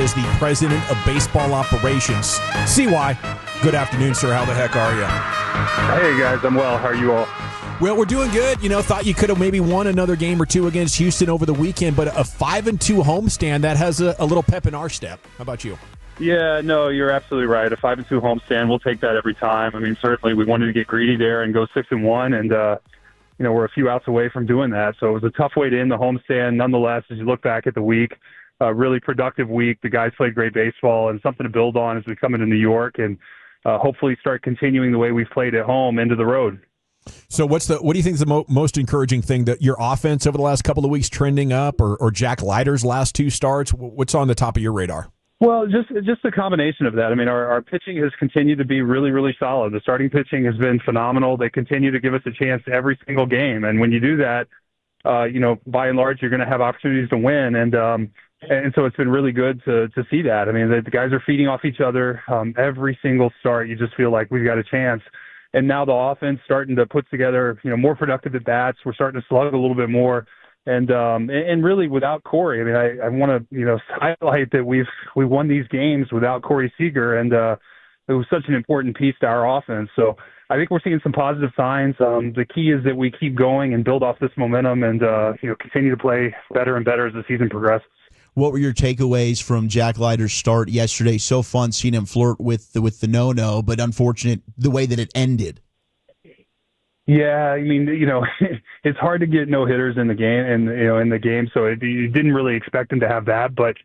is the president of baseball operations. CY, good afternoon, sir. How the heck are you? Hey, guys. I'm well. How are you all? Well, we're doing good. Thought you could have maybe won another game or two against Houston over the weekend, but a 5-2 homestand, that has a little pep in our step. How about you? Yeah, no, you're absolutely right. A 5-2 homestand, we'll take that every time. I mean, certainly we wanted to get greedy there and go 6-1, and we're a few outs away from doing that. So it was a tough way to end the homestand. Nonetheless, as you look back at the week, a really productive week. The guys played great baseball and something to build on as we come into New York and hopefully start continuing the way we've played at home into the road. So what do you think is the most encouraging thing, that your offense over the last couple of weeks trending up, or Jack Leiter's last two starts? What's on the top of your radar? Well, just a combination of that. I mean, our pitching has continued to be really, really solid. The starting pitching has been phenomenal. They continue to give us a chance every single game. And when you do that, by and large, you're going to have opportunities to win. And so it's been really good to see that. I mean, the guys are feeding off each other. Every single start, you just feel like we've got a chance. And now the offense starting to put together, more productive at bats. We're starting to slug a little bit more, and really without Cory. I mean, I want to highlight that we won these games without Cory Seager, and it was such an important piece to our offense. So I think we're seeing some positive signs. The key is that we keep going and build off this momentum, and continue to play better and better as the season progresses. What were your takeaways from Jack Leiter's start yesterday? So fun seeing him flirt with the no-no, but unfortunate the way that it ended. Yeah, I mean, it's hard to get no-hitters in the game, so you didn't really expect him to have that, but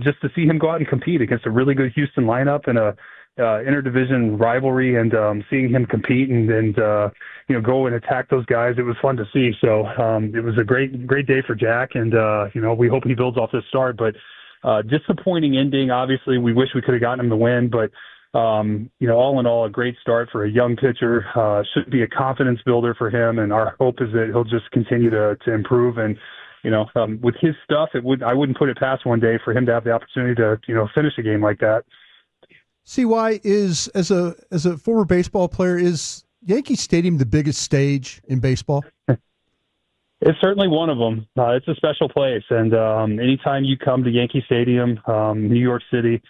just to see him go out and compete against a really good Houston lineup and a interdivision rivalry, and seeing him compete and go and attack those guys, it was fun to see. So it was a great day for Jack, and we hope he builds off this start. But disappointing ending. Obviously, we wish we could have gotten him the win, but all in all, a great start for a young pitcher. Should be a confidence builder for him, and our hope is that he'll just continue to improve. And with his stuff, I wouldn't put it past one day for him to have the opportunity to finish a game like that. CY, as a former baseball player, is Yankee Stadium the biggest stage in baseball? It's certainly one of them. It's a special place, and anytime you come to Yankee Stadium, New York City,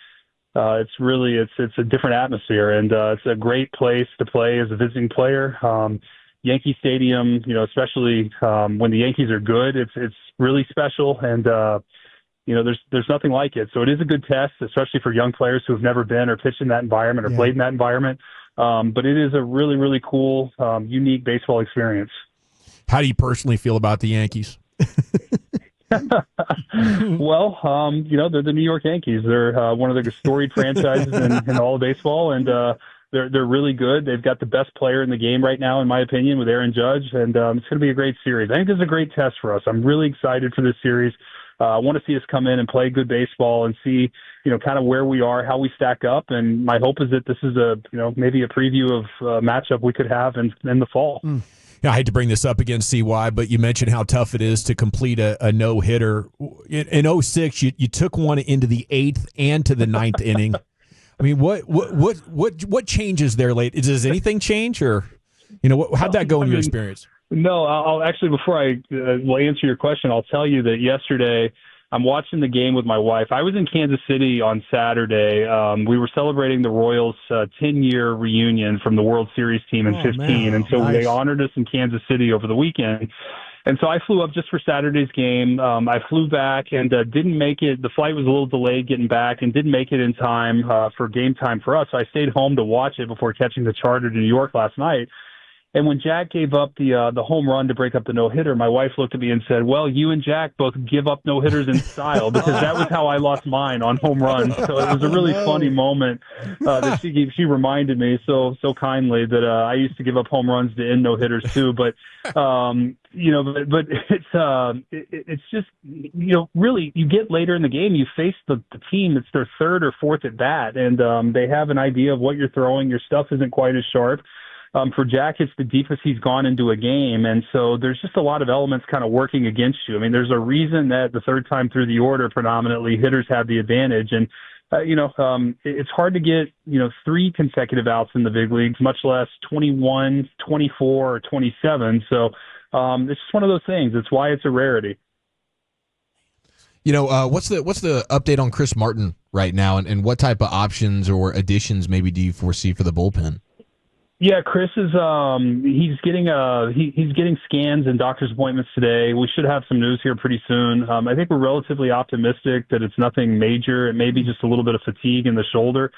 it's a different atmosphere, and it's a great place to play as a visiting player. Yankee Stadium, especially when the Yankees are good, it's really special, and there's nothing like it. So it is a good test, especially for young players who have never been or pitched in that environment or played in that environment. But it is a really, really cool, unique baseball experience. How do you personally feel about the Yankees? Well, they're the New York Yankees. They're one of the storied franchises in all of baseball, and they're really good. They've got the best player in the game right now, in my opinion, with Aaron Judge, and it's going to be a great series. I think this is a great test for us. I'm really excited for this series. I want to see us come in and play good baseball and see, kind of where we are, how we stack up. And my hope is that this is maybe a preview of a matchup we could have in the fall. Yeah, I hate to bring this up again, CY, but you mentioned how tough it is to complete a no-hitter. In 06, you took one into the 8th and to the 9th inning. I mean, what changes there late? Does anything change, or how'd that go in your experience? No, I'll actually, before I will answer your question, I'll tell you that yesterday I'm watching the game with my wife. I was in Kansas City on Saturday. We were celebrating the Royals' 10-year reunion from the World Series team in 15, man. And so nice. They honored us in Kansas City over the weekend. And so I flew up just for Saturday's game. I flew back and didn't make it. The flight was a little delayed getting back and didn't make it in time for game time for us. So I stayed home to watch it before catching the charter to New York last night. And when Jack gave up the home run to break up the no-hitter, my wife looked at me and said, well, you and Jack both give up no-hitters in style, because that was how I lost mine on home runs. So it was a really funny moment that she reminded me so kindly that I used to give up home runs to end no-hitters too. But, but it's just, really, you get later in the game, you face the team, it's their third or fourth at bat, and they have an idea of what you're throwing. Your stuff isn't quite as sharp. For Jack, it's the deepest he's gone into a game, and so there's just a lot of elements kind of working against you. I mean, there's a reason that the third time through the order, predominantly, hitters have the advantage, and it's hard to get 3 consecutive outs in the big leagues, much less 21, 24, or 27. So it's just one of those things. It's why it's a rarity. What's the update on Chris Martin right now, and what type of options or additions maybe do you foresee for the bullpen? Yeah, Chris is he's getting scans and doctor's appointments today. We should have some news here pretty soon. I think we're relatively optimistic that it's nothing major. It may be just a little bit of fatigue in the shoulder.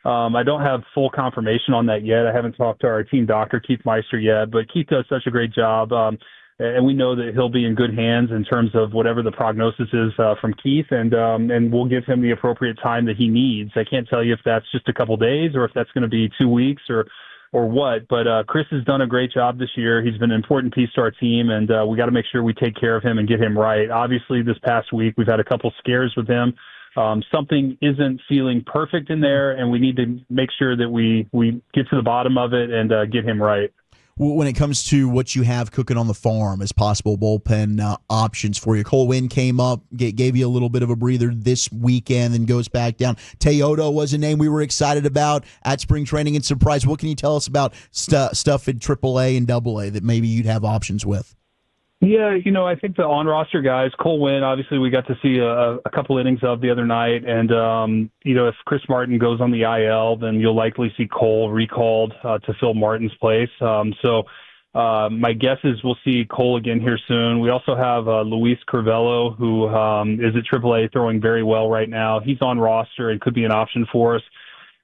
I don't have full confirmation on that yet. I haven't talked to our team doctor, Keith Meister, yet, but Keith does such a great job. And we know that he'll be in good hands in terms of whatever the prognosis is from Keith, and we'll give him the appropriate time that he needs. I can't tell you if that's just a couple days or if that's going to be 2 weeks or what, but Chris has done a great job this year. He's been an important piece to our team, and we got to make sure we take care of him and get him right. Obviously, this past week we've had a couple scares with him. Something isn't feeling perfect in there, and we need to make sure that we get to the bottom of it and get him right. When it comes to what you have cooking on the farm as possible bullpen options for you, Cole Winn came up, gave you a little bit of a breather this weekend, and goes back down. Teodo was a name we were excited about at spring training and surprised. What can you tell us about stuff in AAA and AA that maybe you'd have options with? Yeah, I think the on-roster guys, Cole Winn, obviously we got to see a couple innings of the other night. And, if Chris Martin goes on the IL, then you'll likely see Cole recalled to fill Martin's place. So my guess is we'll see Cole again here soon. We also have Luis Curvelo, who is at AAA throwing very well right now. He's on roster and could be an option for us.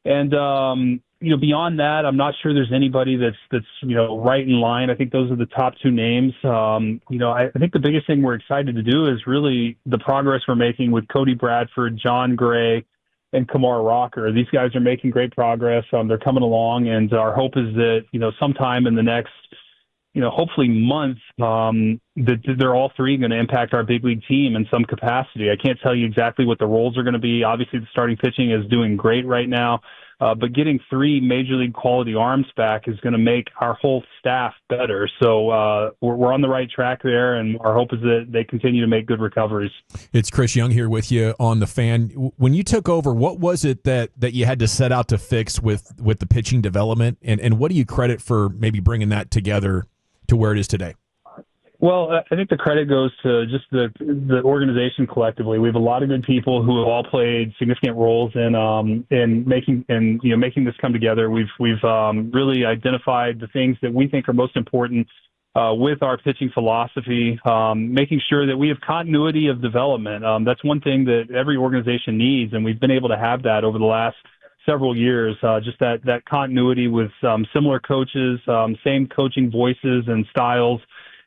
And, beyond that, I'm not sure there's anybody that's right in line. I think those are the top two names. I think the biggest thing we're excited to do is really the progress we're making with Cody Bradford, John Gray, and Kamar Rocker. These guys are making great progress. They're coming along, and our hope is that, sometime in the next, hopefully month, that they're all three going to impact our big league team in some capacity. I can't tell you exactly what the roles are going to be. Obviously, the starting pitching is doing great right now. But getting three major league quality arms back is going to make our whole staff better. So we're on the right track there, and our hope is that they continue to make good recoveries. It's Chris Young here with you on The Fan. When you took over, what was it that you had to set out to fix with the pitching development, and what do you credit for maybe bringing that together to where it is today? Well, I think the credit goes to just the organization collectively. We have a lot of good people who have all played significant roles in making this come together. We've really identified the things that we think are most important with our pitching philosophy, making sure that we have continuity of development. That's one thing that every organization needs, and we've been able to have that over the last several years. Just that continuity with similar coaches, same coaching voices and styles.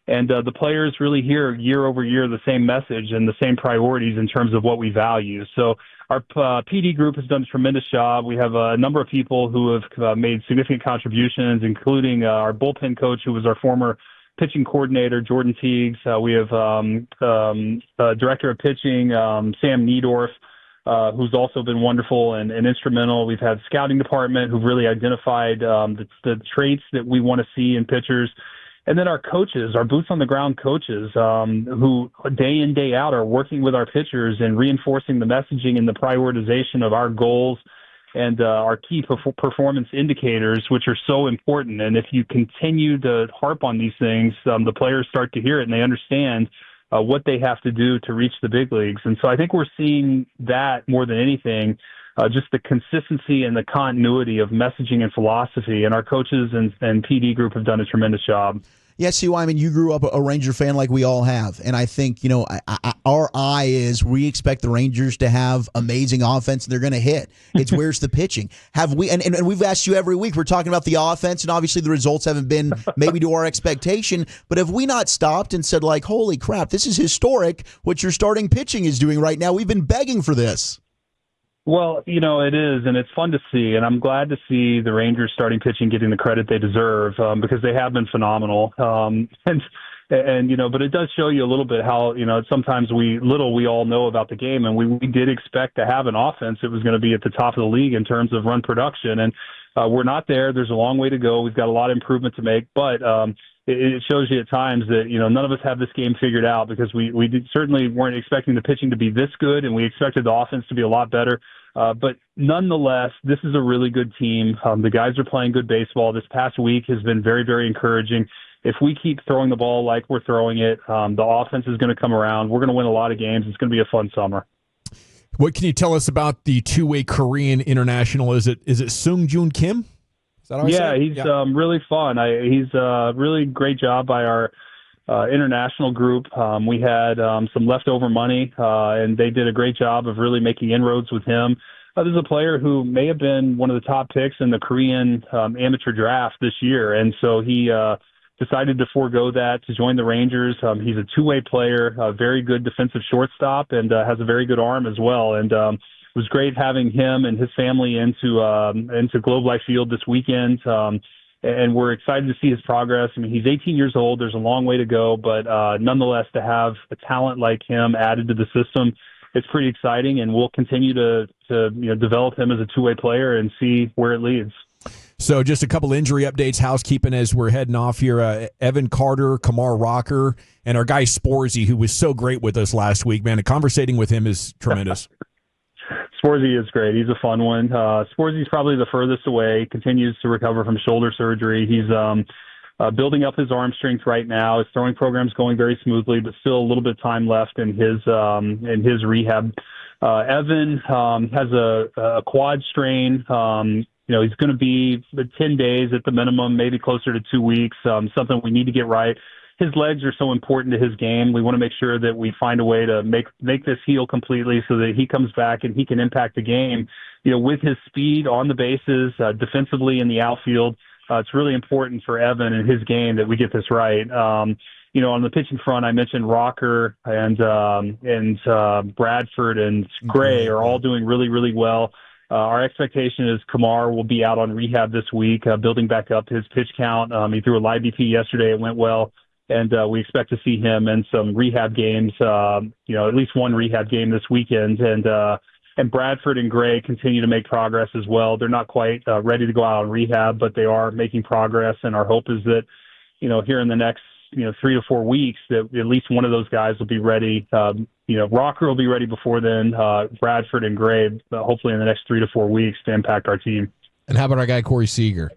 And the players really hear year over year the same message and the same priorities in terms of what we value. So our PD group has done a tremendous job. We have a number of people who have made significant contributions, including our bullpen coach, who was our former pitching coordinator, Jordan Teagues. We have director of pitching, Sam Niedorf, who's also been wonderful and instrumental. We've had scouting department who've really identified the traits that we want to see in pitchers. And then our coaches, our boots-on-the-ground coaches, who day in, day out are working with our pitchers and reinforcing the messaging and the prioritization of our goals and our key performance indicators, which are so important. And if you continue to harp on these things, the players start to hear it and they understand what they have to do to reach the big leagues. And so I think we're seeing that more than anything, just the consistency and the continuity of messaging and philosophy. And our coaches and PD group have done a tremendous job. Yeah, see, Wyman, you grew up a Ranger fan like we all have. And I think, our eye is we expect the Rangers to have amazing offense and they're going to hit. It's where's the pitching? Have we, and we've asked you every week, we're talking about the offense, and obviously the results haven't been maybe to our expectation. But have we not stopped and said, like, holy crap, this is historic what your starting pitching is doing right now? We've been begging for this. Well, it is, and it's fun to see, and I'm glad to see the Rangers starting pitching getting the credit they deserve because they have been phenomenal. But it does show you a little bit how, sometimes we all know about the game, and we did expect to have an offense that was going to be at the top of the league in terms of run production, and we're not there. There's a long way to go. We've got a lot of improvement to make, but it shows you at times that, none of us have this game figured out because we certainly weren't expecting the pitching to be this good, and we expected the offense to be a lot better. But nonetheless, this is a really good team. The guys are playing good baseball. This past week has been very, very encouraging. if we keep throwing the ball like we're throwing it, the offense is going to come around. We're going to win a lot of games. It's going to be a fun summer. What can you tell us about the two-way Korean international? Is it Sung Joon Kim? Is that how I say it? He's really fun. He's a really great job by our international group. We had some leftover money, and they did a great job of really making inroads with him. This is a player who may have been one of the top picks in the Korean amateur draft this year, and so he decided to forego that to join the Rangers. He's a two-way player, a very good defensive shortstop, and has a very good arm as well. And it was great having him and his family into Globe Life Field this weekend. And we're excited to see his progress. I mean, he's 18 years old. There's a long way to go, but nonetheless, to have a talent like him added to the system, it's pretty exciting. And we'll continue to develop him as a two-way player and see where it leads. So just a couple injury updates, housekeeping as we're heading off here. Evan Carter, Kamar Rocker, and our guy Sporzy, who was so great with us last week. Man, conversating with him is tremendous. Sporzy is great. He's a fun one. Sporzy's probably the furthest away, continues to recover from shoulder surgery. He's building up his arm strength right now. His throwing program's going very smoothly, but still a little bit of time left in his rehab. Evan has a quad strain. He's going to be 10 days at the minimum, maybe closer to 2 weeks, something we need to get right. His legs are so important to his game. We want to make sure that we find a way to make this heal completely so that he comes back and he can impact the game, with his speed on the bases, defensively in the outfield. It's really important for Evan and his game that we get this right. On the pitching front, I mentioned Rocker and Bradford and Gray are all doing really, really well. Our expectation is Kamar will be out on rehab this week, building back up his pitch count. He threw a live BP yesterday. It went well. And we expect to see him in some rehab games, at least one rehab game this weekend. And Bradford and Gray continue to make progress as well. They're not quite ready to go out on rehab, but they are making progress. And our hope is that, here in the next, 3 to 4 weeks, that at least one of those guys will be ready. Rocker will be ready before then. Bradford and Gray, hopefully in the next 3 to 4 weeks to impact our team. And how about our guy, Cory Seager?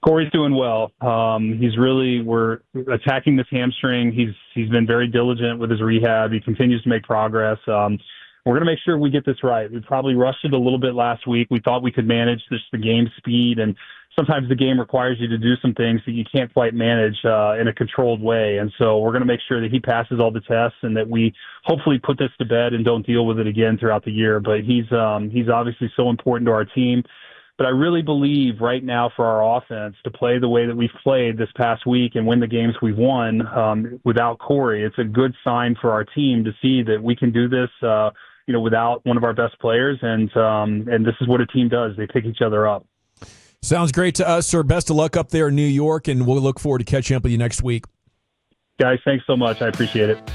Cory's doing well. We're attacking this hamstring. He's been very diligent with his rehab. He continues to make progress. We're going to make sure we get this right. We probably rushed it a little bit last week. We thought we could manage the game speed, and sometimes the game requires you to do some things that you can't quite manage in a controlled way. And so we're going to make sure that he passes all the tests and that we hopefully put this to bed and don't deal with it again throughout the year. But he's obviously so important to our team. But I really believe right now for our offense to play the way that we've played this past week and win the games we've won without Cory, it's a good sign for our team to see that we can do this, without one of our best players. And this is what a team does. They pick each other up. Sounds great to us, sir. Best of luck up there in New York, and we'll look forward to catching up with you next week. Guys, thanks so much. I appreciate it.